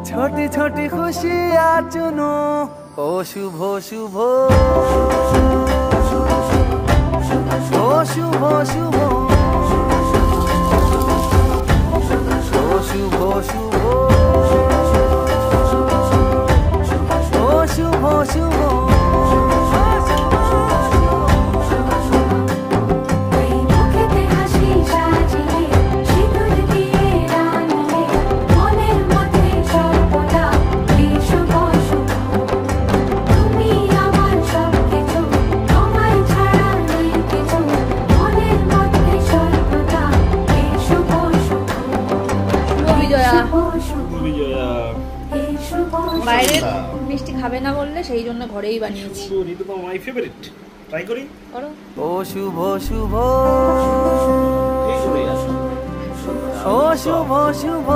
छोटी छोटी खुशियाँ चुनो ओ शुभ शुभ ओ शुभ शुभ ओ शुभ शुभ ओ शुभ शुभ বাইরে মিষ্টি খাবে না বললে সেই জন্য ঘরেই বানিয়েছি। মাই ফেভারিট, ট্রাই করি। করো। ও শুভ শুভ ও শুভ শুভ।